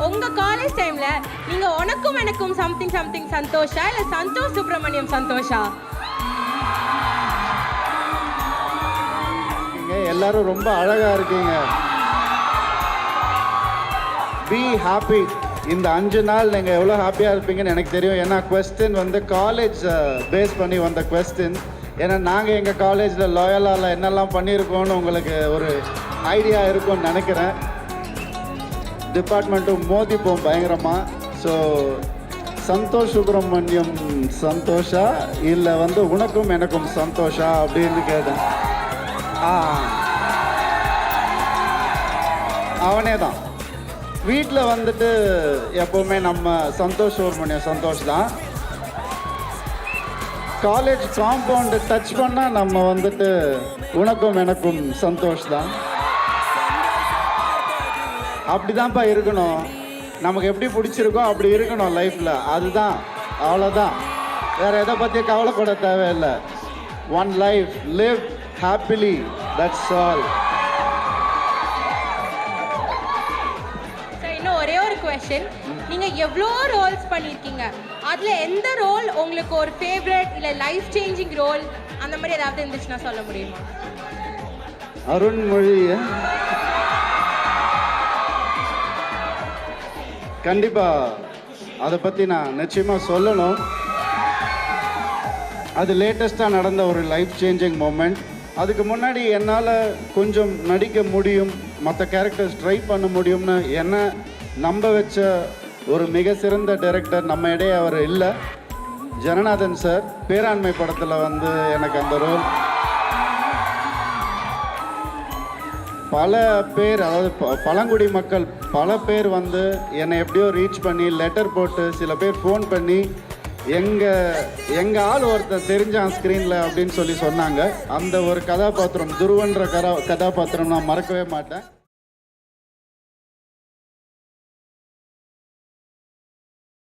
உங்கள் காலேஜ் டைமில் நீங்கள் உனக்கும் எனக்கும் சம்திங் சம்திங் சந்தோஷா இல்லை சந்தோஷ் சுப்ரமணியம் சந்தோஷா? எல்லாரும் ரொம்ப அழகாக இருக்கீங்க. Be happy. இந்த 5 நாள் நீங்கள் எவ்வளோ ஹாப்பியாக இருப்பீங்கன்னு எனக்கு தெரியும். ஏன்னா கொஸ்டின் வந்து காலேஜ் பேஸ் பண்ணி வந்த கொஸ்டின். ஏன்னா நாங்கள் எங்கள் காலேஜில் லாயலால் என்னெல்லாம் பண்ணியிருக்கோன்னு உங்களுக்கு ஒரு ஐடியா இருக்கும்னு நினைக்கிறேன். டிபார்ட்மெண்ட்டும் மோதிப்போம் பயங்கரமாக. ஸோ சந்தோஷ் சுப்ரமணியம் சந்தோஷா இல்லை வந்து உனக்கும் எனக்கும் சந்தோஷா அப்படின்னு கேட்டேன். அவனே தான். வீட்டில் வந்துட்டு எப்போவுமே நம்ம சந்தோஷ் சுப்ரமணியம் சந்தோஷ் தான். காலேஜ் காம்பவுண்டு டச் பண்ணால் நம்ம வந்துட்டு உனக்கும் எனக்கும் சந்தோஷ் தான். அப்படி தான்ப்பா இருக்கணும். நமக்கு எப்படி பிடிச்சிருக்கோ அப்படி இருக்கணும் லைஃப்பில். அதுதான், அவ்வளோதான். வேறு எதை பற்றி கவலைப்பட தேவையில்லை. One life, live happily, that's all. ஒரே ஒரு கொஸ்டின், நீங்கள் எவ்வளோ ரோல்ஸ் பண்ணியிருக்கீங்க, அதில் எந்த ரோல் உங்களுக்கு ஒரு ஃபேவரட் இல்லை லைஃப் சேஞ்சிங் ரோல் அந்த மாதிரி ஏதாவது இருந்துச்சுன்னா சொல்ல முடியுமா? அருண்மொழி கண்டிப்பாக அதை பற்றி நான் நிச்சயமாக சொல்லணும். அது லேட்டஸ்ட்டாக நடந்த ஒரு லைஃப் சேஞ்சிங் மூமெண்ட். அதுக்கு முன்னாடி என்னால் கொஞ்சம் நடிக்க முடியும், மற்ற கேரக்டர்ஸ் ட்ரை பண்ண முடியும்னு என்ன நம்ப வச்ச ஒரு மிக சிறந்த டைரக்டர் நம்ம இடையே அவர் இல்லை. ஜனநாதன் சார் பேராண்மை படத்தில் வந்து எனக்கு அந்த ரோல். பல பேர், அதாவது பழங்குடி மக்கள் பல பேர் வந்து என்னை எப்படியோ ரீச் பண்ணி லெட்டர் போட்டு, சில பேர் ஃபோன் பண்ணி எங்கள் ஆள் ஒருத்தர் தெரிஞ்சான் ஸ்க்ரீனில் அப்படின்னு சொல்லி சொன்னாங்க. அந்த ஒரு கதாபாத்திரம், துருவன்ற கதாபாத்திரம் நான் மறக்கவே மாட்டேன்.